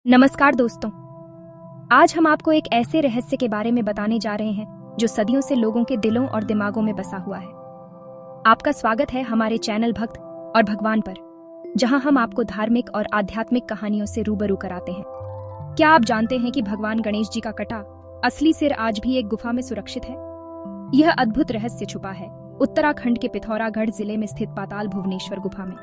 नमस्कार दोस्तों। आज हम आपको एक ऐसे रहस्य के बारे में बताने जा रहे हैं जो सदियों से लोगों के दिलों और दिमागों में बसा हुआ है। आपका स्वागत है हमारे चैनल भक्त और भगवान पर, जहां हम आपको धार्मिक और आध्यात्मिक कहानियों से रूबरू कराते हैं। क्या आप जानते हैं कि भगवान गणेश जी का कटा असली सिर आज भी एक गुफा में सुरक्षित है? यह अद्भुत रहस्य छुपा है उत्तराखंड के पिथौरागढ़ जिले में स्थित पाताल भुवनेश्वर गुफा में।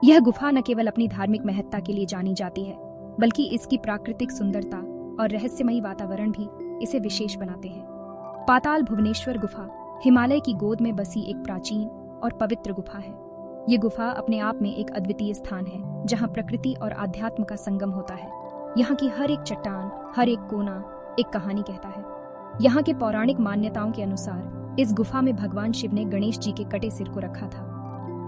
यह गुफा न केवल अपनी धार्मिक महत्ता के लिए जानी जाती है, बल्कि इसकी प्राकृतिक सुंदरता और रहस्यमयी वातावरण भी इसे विशेष बनाते हैं। पाताल भुवनेश्वर गुफा हिमालय की गोद में बसी एक प्राचीन और पवित्र गुफा है। ये गुफा अपने आप में एक अद्वितीय स्थान है, जहां प्रकृति और आध्यात्म का संगम होता है। यहाँ की हर एक चट्टान, हर एक कोना एक कहानी कहता है। यहाँ के पौराणिक मान्यताओं के अनुसार इस गुफा में भगवान शिव ने गणेश जी के कटे सिर को रखा था।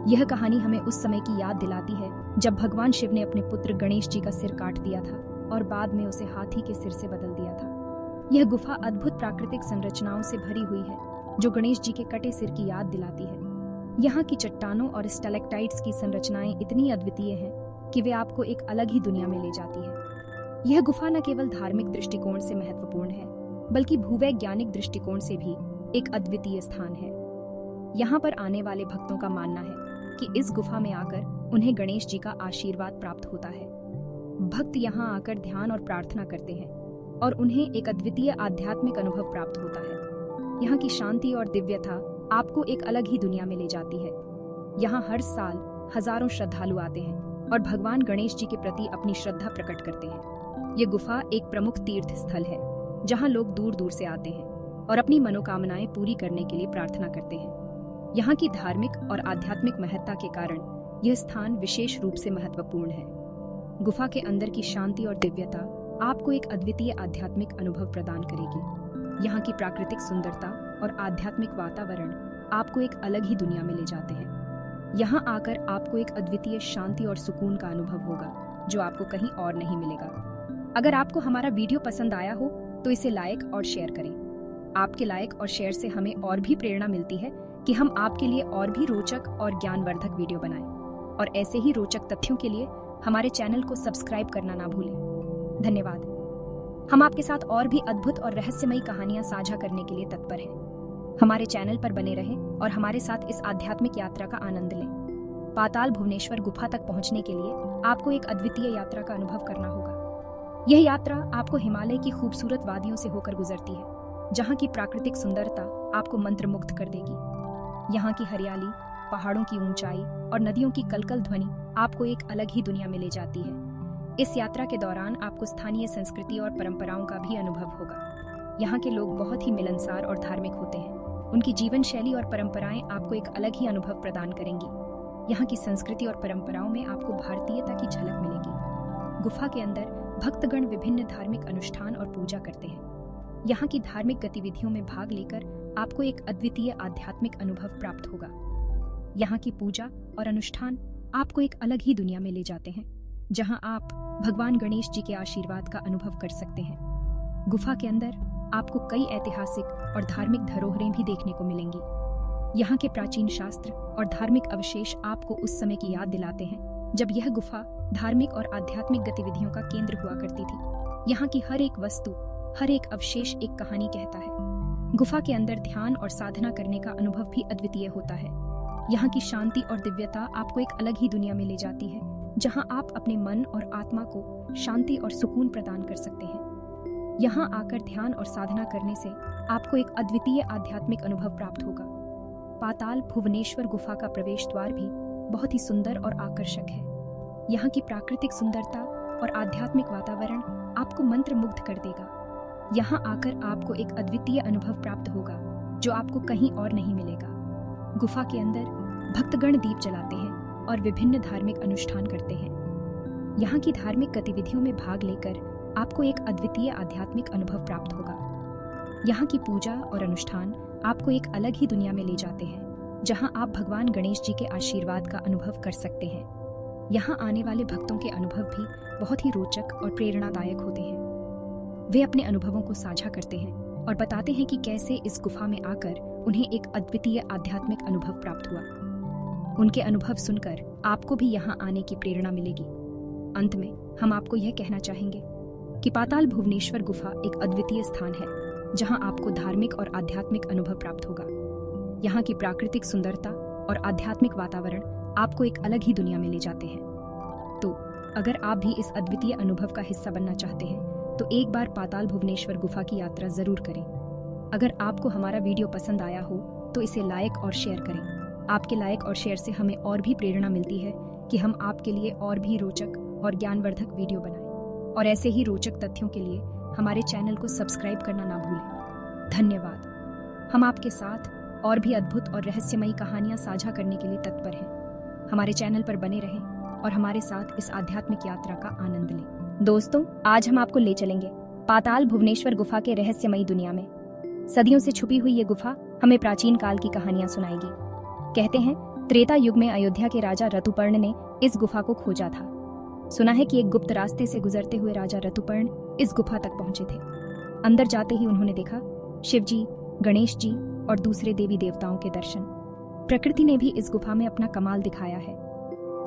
यह कहानी हमें उस समय की याद दिलाती है जब भगवान शिव ने अपने पुत्र गणेश जी का सिर काट दिया था और बाद में उसे हाथी के सिर से बदल दिया था। यह गुफा अद्भुत प्राकृतिक संरचनाओं से भरी हुई है जो गणेश जी के कटे सिर की याद दिलाती है। यहाँ की चट्टानों और स्टैलेक्टाइट्स की संरचनाएं इतनी अद्वितीय हैं कि वे आपको एक अलग ही दुनिया में ले जाती है। यह गुफा न केवल धार्मिक दृष्टिकोण से महत्वपूर्ण है, बल्कि भूवैज्ञानिक दृष्टिकोण से भी एक अद्वितीय स्थान है। यहाँ पर आने वाले भक्तों का मानना है कि इस गुफा में आकर उन्हें गणेश जी का आशीर्वाद प्राप्त होता है। भक्त यहाँ आकर ध्यान और प्रार्थना करते हैं और उन्हें एक अद्वितीय आध्यात्मिक अनुभव प्राप्त होता है। यहाँ की शांति और दिव्यता आपको एक अलग ही दुनिया में ले जाती है। यहाँ हर साल हजारों श्रद्धालु आते हैं और भगवान गणेश जी के प्रति अपनी श्रद्धा प्रकट करते हैं। ये गुफा एक प्रमुख तीर्थ स्थल है जहाँ लोग दूर दूर से आते हैं और अपनी मनोकामनाएं पूरी करने के लिए प्रार्थना करते हैं। यहाँ की धार्मिक और आध्यात्मिक महत्ता के कारण यह स्थान विशेष रूप से महत्वपूर्ण है। गुफा के अंदर की शांति और दिव्यता आपको एक अद्वितीय आध्यात्मिक अनुभव प्रदान करेगी। यहाँ की प्राकृतिक सुंदरता और आध्यात्मिक वातावरण आपको एक अलग ही दुनिया में ले जाते हैं। यहाँ आकर आपको एक अद्वितीय शांति और सुकून का अनुभव होगा जो आपको कहीं और नहीं मिलेगा। अगर आपको हमारा वीडियो पसंद आया हो तो इसे लाइक और शेयर करें। आपके लाइक और शेयर से हमें और भी प्रेरणा मिलती है कि हम आपके लिए और भी रोचक और ज्ञानवर्धक वीडियो बनाएं। और ऐसे ही रोचक तथ्यों के लिए हमारे चैनल को सब्सक्राइब करना ना भूलें। धन्यवाद। हम आपके साथ और भी अद्भुत और रहस्यमयी कहानियां साझा करने के लिए तत्पर हैं। हमारे चैनल पर बने रहें और हमारे साथ इस आध्यात्मिक यात्रा का आनंद लें। पाताल भुवनेश्वर गुफा तक पहुंचने के लिए आपको एक अद्वितीय यात्रा का अनुभव करना होगा। यह यात्रा आपको हिमालय की खूबसूरत वादियों से होकर गुजरती है, जहाँ की प्राकृतिक सुंदरता आपको मंत्रमुग्ध कर देगी। यहाँ की हरियाली, पहाड़ों की ऊंचाई और नदियों की कलकल ध्वनि आपको एक अलग ही दुनिया में ले जाती है। इस यात्रा के दौरान आपको स्थानीय संस्कृति और परंपराओं का भी अनुभव होगा। यहाँ के लोग बहुत ही मिलनसार और धार्मिक होते हैं। उनकी जीवन शैली और परंपराएं आपको एक अलग ही अनुभव प्रदान करेंगी। यहाँ की संस्कृति और परंपराओं में आपको भारतीयता की झलक मिलेगी। गुफा के अंदर भक्तगण विभिन्न धार्मिक अनुष्ठान और पूजा करते हैं। यहाँ की धार्मिक गतिविधियों में भाग लेकर आपको एक अद्वितीय आध्यात्मिक अनुभव प्राप्त होगा। यहाँ की पूजा और अनुष्ठान आपको एक अलग ही दुनिया में ले जाते हैं, जहाँ आप भगवान गणेश जी के आशीर्वाद का अनुभव कर सकते हैं। गुफा के अंदर आपको कई ऐतिहासिक और धार्मिक धरोहरें भी देखने को मिलेंगी। यहाँ के प्राचीन शास्त्र और धार्मिक अवशेष आपको उस समय की याद दिलाते हैं जब यह गुफा धार्मिक और आध्यात्मिक गतिविधियों का केंद्र हुआ करती थी। यहाँ की हर एक वस्तु, हर एक अवशेष एक कहानी कहता है। गुफा के अंदर ध्यान और साधना करने का अनुभव भी अद्वितीय होता है। यहाँ की शांति और दिव्यता आपको एक अलग ही दुनिया में ले जाती है, जहाँ आप अपने मन और आत्मा को शांति और सुकून प्रदान कर सकते हैं। यहाँ आकर ध्यान और साधना करने से आपको एक अद्वितीय आध्यात्मिक अनुभव प्राप्त होगा। पाताल भुवनेश्वर गुफा का प्रवेश द्वार भी बहुत ही सुंदर और आकर्षक है। यहाँ की प्राकृतिक सुंदरता और आध्यात्मिक वातावरण आपको मंत्रमुग्ध कर देगा। यहाँ आकर आपको एक अद्वितीय अनुभव प्राप्त होगा जो आपको कहीं और नहीं मिलेगा। गुफा के अंदर भक्तगण दीप जलाते हैं और विभिन्न धार्मिक अनुष्ठान करते हैं। यहाँ की धार्मिक गतिविधियों में भाग लेकर आपको एक अद्वितीय आध्यात्मिक अनुभव प्राप्त होगा। यहाँ की पूजा और अनुष्ठान आपको एक अलग ही दुनिया में ले जाते हैं, जहाँ आप भगवान गणेश जी के आशीर्वाद का अनुभव कर सकते हैं। यहाँ आने वाले भक्तों के अनुभव भी बहुत ही रोचक और प्रेरणादायक होते हैं। वे अपने अनुभवों को साझा करते हैं और बताते हैं कि कैसे इस गुफा में आकर उन्हें एक अद्वितीय आध्यात्मिक अनुभव प्राप्त हुआ। उनके अनुभव सुनकर आपको भी यहाँ आने की प्रेरणा मिलेगी। अंत में हम आपको यह कहना चाहेंगे कि पाताल भुवनेश्वर गुफा एक अद्वितीय स्थान है जहां आपको धार्मिक और आध्यात्मिक अनुभव प्राप्त होगा। यहाँ की प्राकृतिक सुंदरता और आध्यात्मिक वातावरण आपको एक अलग ही दुनिया में ले जाते हैं। तो अगर आप भी इस अद्वितीय अनुभव का हिस्सा बनना चाहते हैं तो एक बार पाताल भुवनेश्वर गुफा की यात्रा जरूर करें। अगर आपको हमारा वीडियो पसंद आया हो तो इसे लाइक और शेयर करें। आपके लाइक और शेयर से हमें और भी प्रेरणा मिलती है कि हम आपके लिए और भी रोचक और ज्ञानवर्धक वीडियो बनाएं। और ऐसे ही रोचक तथ्यों के लिए हमारे चैनल को सब्सक्राइब करना ना भूलें। धन्यवाद। हम आपके साथ और भी अद्भुत और रहस्यमयी कहानियां साझा करने के लिए तत्पर हैं। हमारे चैनल पर बने रहें और हमारे साथ इस आध्यात्मिक यात्रा का आनंद लें। दोस्तों, आज हम आपको ले चलेंगे पाताल भुवनेश्वर गुफा के रहस्यमयी दुनिया में। सदियों से छुपी हुई ये गुफा हमें प्राचीन काल की कहानियां सुनाएगी। कहते हैं त्रेता युग में अयोध्या के राजा ऋतुपर्ण ने इस गुफा को खोजा था। सुना है कि एक गुप्त रास्ते से गुजरते हुए राजा ऋतुपर्ण इस गुफा तक पहुंचे थे। अंदर जाते ही उन्होंने देखा शिव जी, गणेश जी और दूसरे देवी देवताओं के दर्शन। प्रकृति ने भी इस गुफा में अपना कमाल दिखाया है।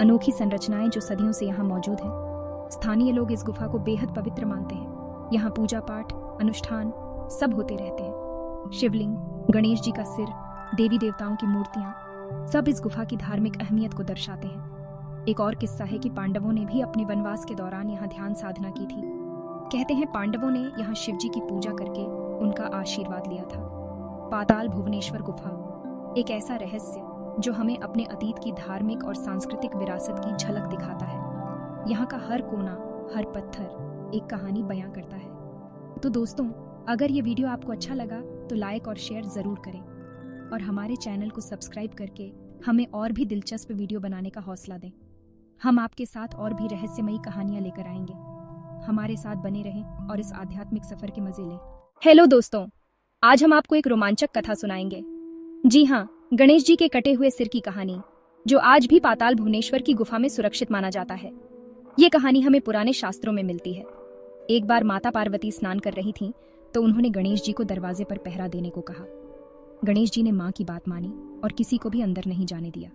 अनोखी संरचनाएं जो सदियों से यहाँ मौजूद हैं। स्थानीय लोग इस गुफा को बेहद पवित्र मानते हैं। यहाँ पूजा पाठ, अनुष्ठान सब होते रहते हैं। शिवलिंग, गणेश जी का सिर, देवी देवताओं की मूर्तियां सब इस गुफा की धार्मिक अहमियत को दर्शाते हैं। एक और किस्सा है कि पांडवों ने भी अपने वनवास के दौरान यहाँ ध्यान साधना की थी। कहते हैं पांडवों ने यहाँ शिव जी की पूजा करके उनका आशीर्वाद लिया था। पाताल भुवनेश्वर गुफा एक ऐसा रहस्य जो हमें अपने अतीत की धार्मिक और सांस्कृतिक विरासत की झलक दिखाता है। यहाँ का हर कोना, हर पत्थर एक कहानी बयां करता है। तो दोस्तों, अगर ये वीडियो आपको अच्छा लगा तो लाइक और शेयर जरूर करें और हमारे चैनल को सब्सक्राइब करके हमें और भी दिलचस्प वीडियो बनाने का हौसला दें। हम आपके साथ और भी रहस्यमयी कहानियां लेकर आएंगे। हमारे साथ बने रहें और इस आध्यात्मिक सफर के मजे लें। हेलो दोस्तों, आज हम आपको एक रोमांचक कथा सुनाएंगे। जी हाँ, गणेश जी के कटे हुए सिर की कहानी, जो आज भी पाताल भुवनेश्वर की गुफा में सुरक्षित माना जाता है। ये कहानी हमें पुराने शास्त्रों में मिलती है। एक बार माता पार्वती स्नान कर रही थीं, तो उन्होंने गणेश जी को दरवाजे पर पहरा देने को कहा। गणेश जी ने मां की बात मानी और किसी को भी अंदर नहीं जाने दिया।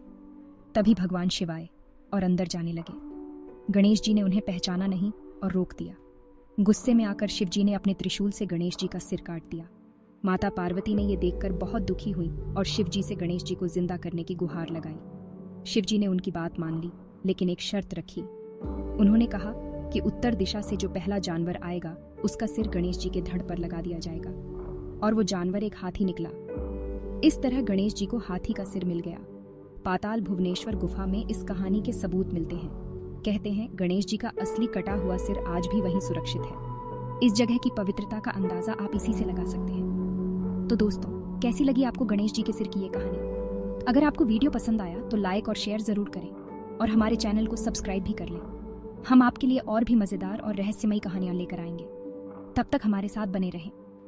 तभी भगवान शिव आए और अंदर जाने लगे। गणेश जी ने उन्हें पहचाना नहीं और रोक दिया। गुस्से में आकर शिव जी ने अपने त्रिशूल से गणेश जी का सिर काट दिया। माता पार्वती ने यह देखकर बहुत दुखी हुई और शिव जी से गणेश जी को जिंदा करने की गुहार लगाई। शिव जी ने उनकी बात मान ली, लेकिन एक शर्त रखी। उन्होंने कहा कि उत्तर दिशा से जो पहला जानवर आएगा उसका सिर गणेश जी के धड़ पर लगा दिया जाएगा। और वो जानवर एक हाथी निकला। इस तरह गणेश जी को हाथी का सिर मिल गया। पाताल भुवनेश्वर गुफा में इस कहानी के सबूत मिलते हैं। कहते हैं गणेश जी का असली कटा हुआ सिर आज भी वहीं सुरक्षित है। इस जगह की पवित्रता का अंदाजा आप इसी से लगा सकते हैं। तो दोस्तों, कैसी लगी आपको गणेश जी के सिर की ये कहानी? अगर आपको वीडियो पसंद आया तो लाइक और शेयर जरूर करें और हमारे चैनल को सब्सक्राइब भी कर लें। हम आपके लिए और भी मजेदार और रहस्यमयी कहानियां लेकर आएंगे। तब तक हमारे साथ बने रहें।